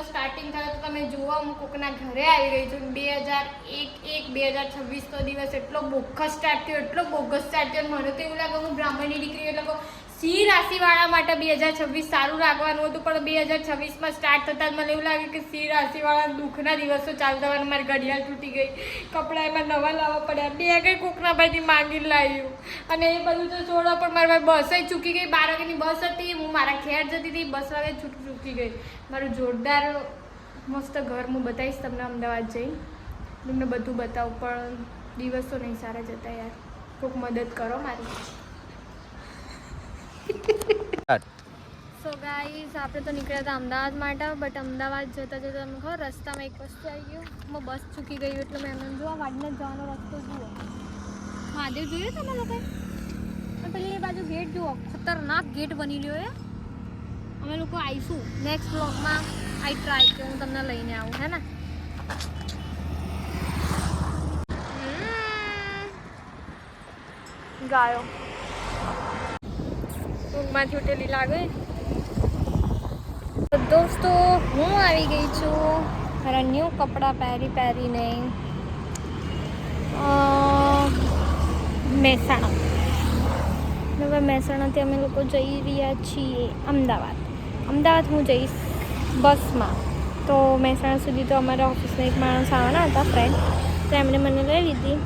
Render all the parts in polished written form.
Starting થયો તો તમે જુઓ હું કોકના ઘરે આવી રહી છું 2026 તો દિવસ એટલો બોગસ સ્ટાર્ટ થયો મને તો એવું લાગે હું બ્રાહ્મણની દીકરી એટલે સિંહ રાશિવાળા માટે 2026 સારું રાખવાનું હતું પણ 2026માં સ્ટાર્ટ થતાં જ મને એવું લાગે કે સિંહ રાશિવાળા દુઃખના દિવસો ચાલુ થવાના મારી ઘડિયાળ તૂટી ગઈ કપડાં એમાં નવા લાવવા પડ્યા બે કંઈ કોકના ભાઈથી માંગીને લાવ્યું અને એ બધું તો છોડો પણ મારી બસે ચૂકી ગઈ 12 વાગ્યાની બસ હતી હું મારા ઘેર જતી હતી બસ વાગે ચૂકી ગઈ મારું જોરદાર મસ્ત ઘર હું બતાવીશ તમને અમદાવાદ જઈ તમને બધું બતાવું પણ દિવસો નહીં સારા જતા યાર કોઈક મદદ કરો મારી સો ગાઈઝ આપણે તો નીકળ્યા હતા અમદાવાદ માટે બટ અમદાવાદ જતાં તમને ખબર રસ્તામાં એક વસ્તુ આવી ગયું હું બસ ચૂકી ગયું એટલે મેં એમને જોવા વાડને જવાનો રસ્તો જુઓ મહાદેવ જોયું તમે લોકો પેલી એ બાજુ ગેટ જુઓ ખતરનાક ગેટ બની રહ્યો એ અમે લોકો આવીશું નેક્સ્ટ બ્લોગમાં આઈ ટ્રાય કે હું તમને લઈને આવું હે ને ગાયો ઊંઘમાંથી ઉઠેલી લાગે તો દોસ્તો હું આવી ગઈ છું મારા ન્યૂ કપડાં પહેરીને મહેસાણા હવે મહેસાણાથી અમે લોકો જઈ રહ્યા છીએ અમદાવાદ હું જઈશ બસમાં તો મહેસાણા સુધી તો અમારા ઓફિસના એક માણસ આવવાના હતા ફ્રેન્ડ તો એમણે મને લઈ લીધી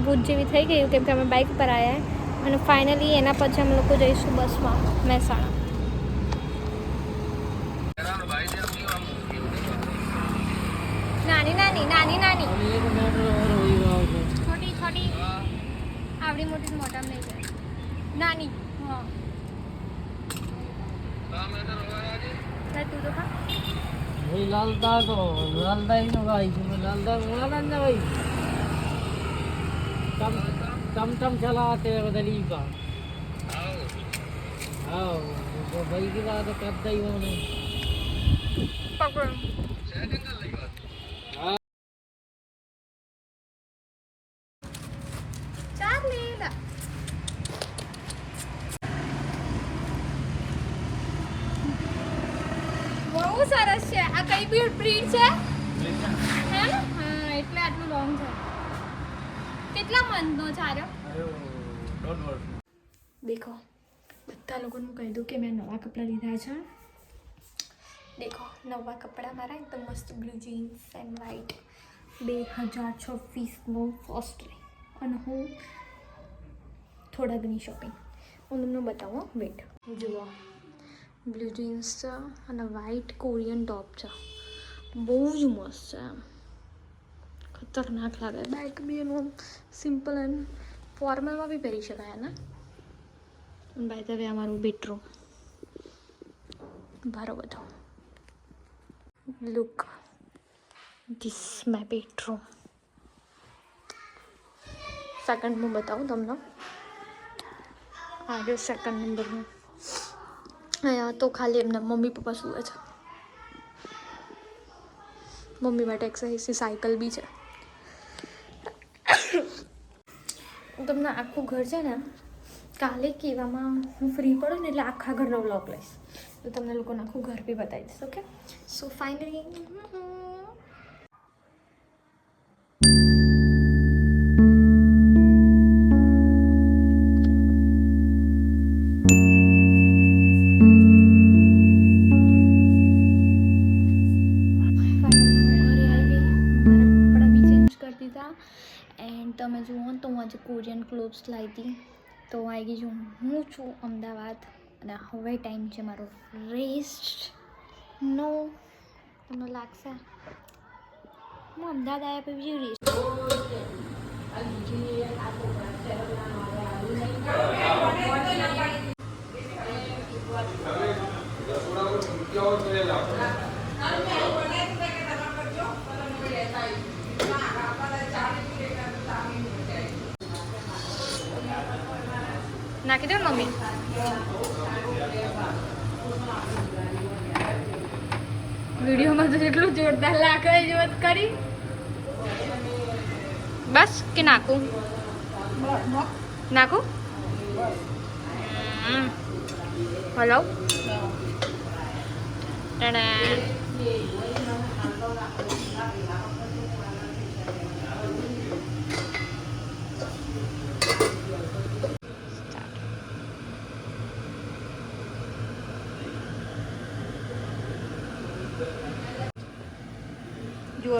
ભૂત જેવી થઈ ગયું કેમ કે અમે બાઇક પર આવ્યા અને ફાઇનલી એના પછી અમે લોકો જઈશું બસમાં મહેસાણા નાની છોટી આવડી મોટી મોટા નહીં જાય નાની હા તું તો ખા લાલદા નો ભાઈ છે લાલદા વાला ना भाई टम चलाते हैं दली का हाँ वो भाई की बात करता ही होने પકડો ચાર લીલા બહુ સરસ છે આ કઈ બી પ્રિન્ટ છે હે ને હા એટલે આટલું લોંગ છે કેટલા મંથનો છે દેખો બધા લોકોને કહી દઉં કે મેં નવા કપડાં લીધા છે દેખો નવા કપડાં મારા એકદમ મસ્ત બ્લુ જીન્સ એન્ડ વ્હાઇટ 2026નો ફર્સ્ટ ડે અને હું થોડા ઘણી શોપિંગ હું તમને બતાવું વેટ જુઓ બ્લુ જીન્સ છે અને વ્હાઇટ કોરિયન ટોપ છે બહુ જ મસ્ત છે એમ ખતરનાક લાગે બેક બી એનું સિમ્પલ એન્ડ ફોર્મલમાં બી પહેરી શકાય ને બાય ધ વે અમારું બેડરૂમ બારો બધો look this my bedroom second હું બતાવું તમને આ જો સેકન્ડ નંબરનું અહીંયા તો ખાલી એમના મમ્મી પપ્પા સૂવે છે મમ્મી માટે એક્સરસાઇઝની સાયકલ બી છે તમને આખું ઘર છે ને કાલે કહેવામાં હું ફ્રી પડું ને એટલે આખા ઘરનો વ્લોગ લઈશ તો તમને લોકોને આખું ઘર બી બતાવી દઈશ ઓકે સો ફાઇનલી એન્ડ તમે જુઓ તો હું આજે કોરિયન ક્લોથ્સ લાવી હતી તો આવી ગઈ હું છું અમદાવાદ અને હવે ટાઈમ છે મારો રેસ્ટનો તમને લાગશે હું અમદાવાદ આવ્યા પછી રેસ્ટ નાખી દો મમ્મી વિડીયોમાં તો એટલું જોરદાર લાગે જોત કરી બસ કે નાખું હલો જુઓ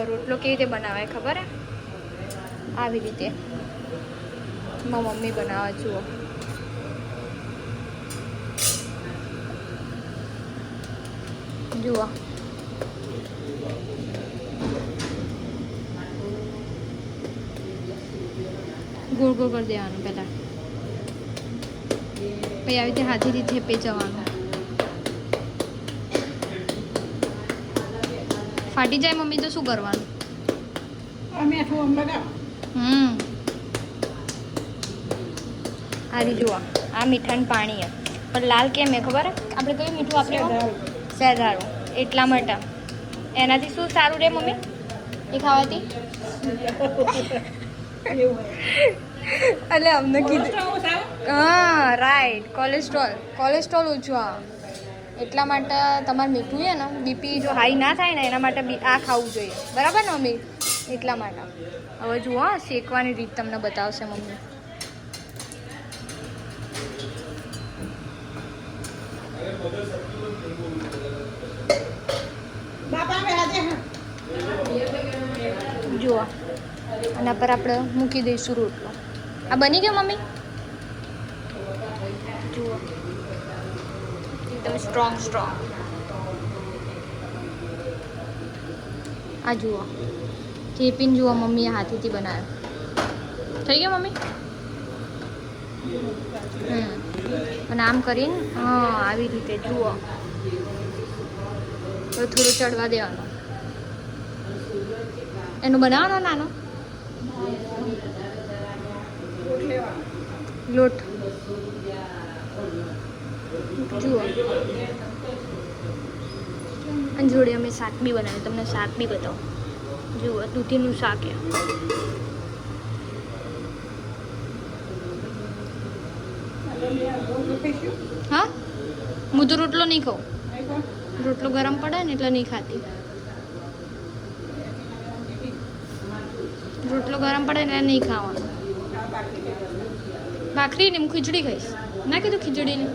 રોટલો કેવી રીતે બનાવાય ખબર હે? આવી રીતે મારી મમ્મી બનાવે. જુઓ જુઓ ગોળ ગોળ કરી દેવાનું પહેલાં, પછી આવી રીતે હાથેથી થેપી જવાનું. ફાટી જાય મમ્મી તો શું કરવાનું? આરી જુઓ આ મીઠાનું પાણી હે, પણ લાલ કેમ હે ખબર હે? આપણે કયું મીઠું વાપર્યું? શેરધારું. એટલા માટે એનાથી શું સારું રે મમ્મી એ ખાવાથી? એટલે અમને કીધું. હા રાઈટ, કોલેસ્ટ્રોલ ઓછું આવે. એટલા માટે તમારે મીઠું છે ને બીપી જો હાઈ ના થાય ને એના માટે આ ખાવું જોઈએ, બરાબર ને મમ્મી? એટલા માટે. હવે જુઓ શેકવાની રીત તમને બતાવશે મમ્મી. જુઓ આના પર આપણે મૂકી દઈશું રોટલો. આ બની ગયો મમ્મી? જુઓ એકદમ સ્ટ્રોંગ. આ જુઓ થેપીને જુઓ મમ્મીએ હાથેથી બનાવ્યો. થઈ ગયો મમ્મી? અને આમ કરીને હા આવી રીતે જુઓ તો થોડું ચડવા દેવાનું. એનું બનાવવાનો નાનો લોટ. જુઓ અને જોડે અમે શાક બી બનાવ્યું, તમને શાક બી બતાવું. જુઓ દૂધીનું શાક એ. હા હું તો રોટલો નહીં ખાઉં, રોટલો ગરમ પડે ને એટલે નહીં ખાતી. રોટલો ગરમ પડે ને નહીં ખાવાનો. ભાખરી ને હું ખીચડી ખાઈશ. ના કીધું ખીચડી ને?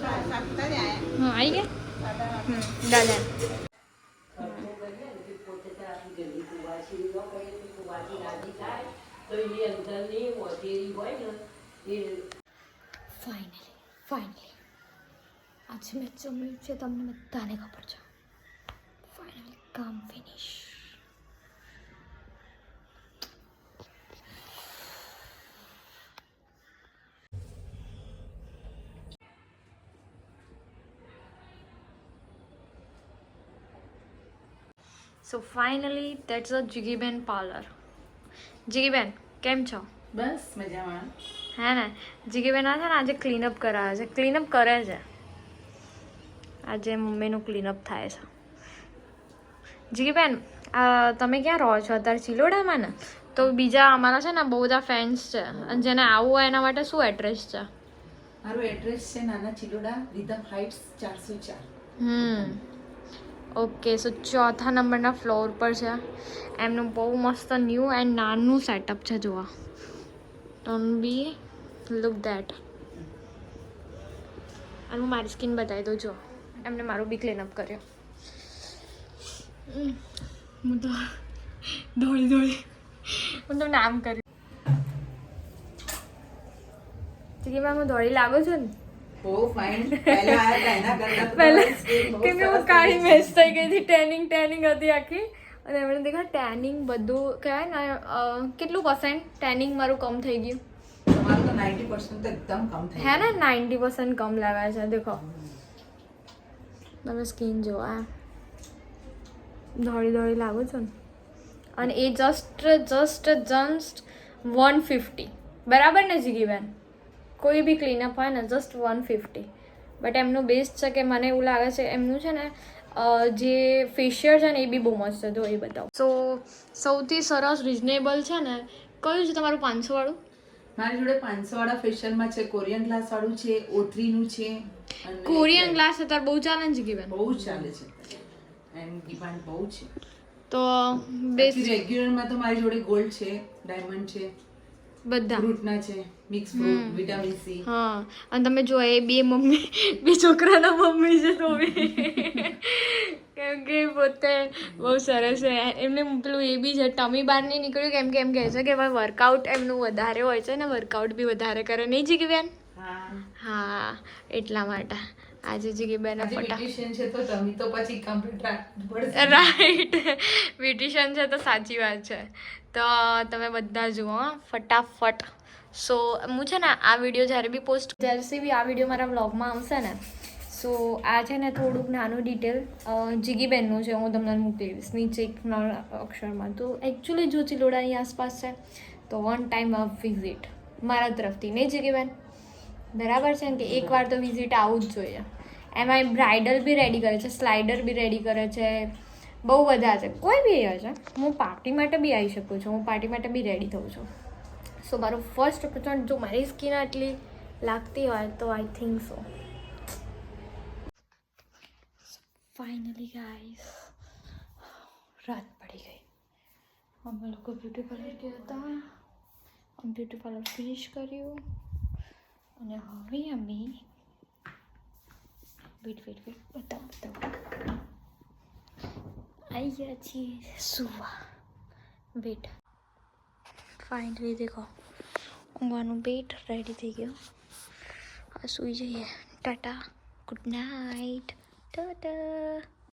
હા આવી ગયા દાદા. ફાઇનલી આજે મેં જમ્યું છે, તમને બધાને ખબર છે. ફાઇનલી કામ finish. So finally that's a Jigiben parlour. Jigiben કેમ છો? બસ મજામાં. હે ને જીગીબેન આ છે ને આજે ક્લીનઅપ કરાવે છે, ક્લીનઅપ કરે છે આજે. મમ્મીનું ક્લીનઅપ થાય છે. જીગીબેન તમે ક્યાં રહો છો અત્યારે? ચિલોડામાં ને? તો બીજા અમારા છે ને બહુ બધા ફેન્સ છે અને જેને આવવું હોય એના માટે શું એડ્રેસ છે? મારું એડ્રેસ છે Nana Chiloda, Rhythm Heights 404. Okay so 4થા નંબરના ફ્લોર પર છે. એમનું બહુ મસ્ત ન્યૂ એન્ડ નાનું સેટઅપ છે. જોવા ડોન્ટ બી લુક ધેટ. અને હું મારી સ્કિન બતાવી દઉં. જો એમને મારું બી ક્લીનઅપ કર્યો. હું તો દોડી હું તમને આમ કર્યું. ચીકીમાં હું દોડી લાગુ છું ને? ઓ ફાઇન. પહેલા કેમ કે હું કાળી મેચ થઈ ગઈ હતી, ટેનિંગ હતી આખી. અને એમણે દેખા ટેનિંગ બધું કહેવાય ને કેટલું % ટેનિંગ મારું કમ થઈ ગયું. તમારું તો 90% તો એકદમ કમ થઈ હે ને 90% કમ લાવ્યા છે. દેખો તમે સ્કિન જો આ દોડી લાગુ છો ને. અને એ જસ્ટ 150 બરાબર ને જીગીબેન? કોઈ બી ક્લીનઅપ હોય ને જસ્ટ 150. બટ એમનું બેસ્ટ છે કે મને એવું લાગે છે એમનું છે ને જે ફેશિયલ છે ને એ બી બહુ મસ્ત છે. જો એ બતાવો. સો સૌથી સરસ રિઝનેબલ છે ને કયું છે તમારું 500 વાળું? મારી જોડે 500 વાળા ફેશિયલમાં છે, કોરિયન ગ્લાસ વાળું છે, O3 નું છે. કોરિયન ગ્લાસ અત્યારે બહુ ચાલે ને જીગીબેન? બહુ ચાલે છે. એન્ડ ડિમાન્ડ બહુ છે. તો બેસ્ટ રેગ્યુલરમાં તો મારી જોડે ગોલ્ડ છે, ડાયમંડ છે, બધા ફ્રૂટના છે, મિક્સ ફ્રૂટ, વિટામિન સી. હા અને તમે જો એ બે મમ્મી બે છોકરાના મમ્મી છે તો બી કેમ કે પોતે બહુ સરસ છે એમને પેલું એ બી છે ટમી બહાર નહીં નીકળ્યું કેમ કે એમ કહે છે કે વર્કઆઉટ એમનું વધારે હોય છે ને વર્કઆઉટ બી વધારે કરે નહીં જીગી બેન. હા એટલા માટે આજે જીગી બેન બ્યુટિશિયન છે તો તમે તો પછી કમ્પ્લીટ રાખવું પડશે. રાઈટ બ્યુટિશિયન છે તો સાચી વાત છે. તો તમે બધા જુઓ ફટાફટ. સો હું છે ને આ વિડીયો જ્યારે બી પોસ્ટ જ્યારે બી આ વિડીયો મારા વ્લોગમાં આવશે ને સો આ છે ને થોડુંક નાનું ડિટેલ જીગીબેનનું છે હું તમને મૂકી દઈશ નીચે એક અક્ષરમાં. તો એકચ્યુઅલી જો ચિલોડાની આસપાસ છે તો વન ટાઈમ અ વિઝિટ મારા તરફથી નહીં જીગીબેન બરાબર છે ને કે એકવાર તો વિઝિટ આવવું જ જોઈએ. એમાં બ્રાઇડલ બી રેડી કરે છે, સ્લાઇડર બી રેડી કરે છે, બહુ બધા છે, કોઈ બી હશે. હું પાર્ટી માટે બી આવી શકું છું, હું પાર્ટી માટે બી રેડી થઉં છું. સો મારું ફર્સ્ટ ઓપોર્ચ્યુનિટી જો મારી સ્કિન આટલી લાગતી હોય તો I think so. Finally guys રાત પડી ગઈ. અમે લોકો બ્યુટી પાર્લર ગયા હતા, બ્યુટી પાર્લર ફિનિશ કર્યું અને હવે અમે વેટ બતાવો આવી ગયા છીએ સુવા. વેટ ફાઇનલી દેખો ઊંઘવાનું બેટ રેડી થઈ ગયો. આ સૂઈ જઈએ. Tata good night Tata.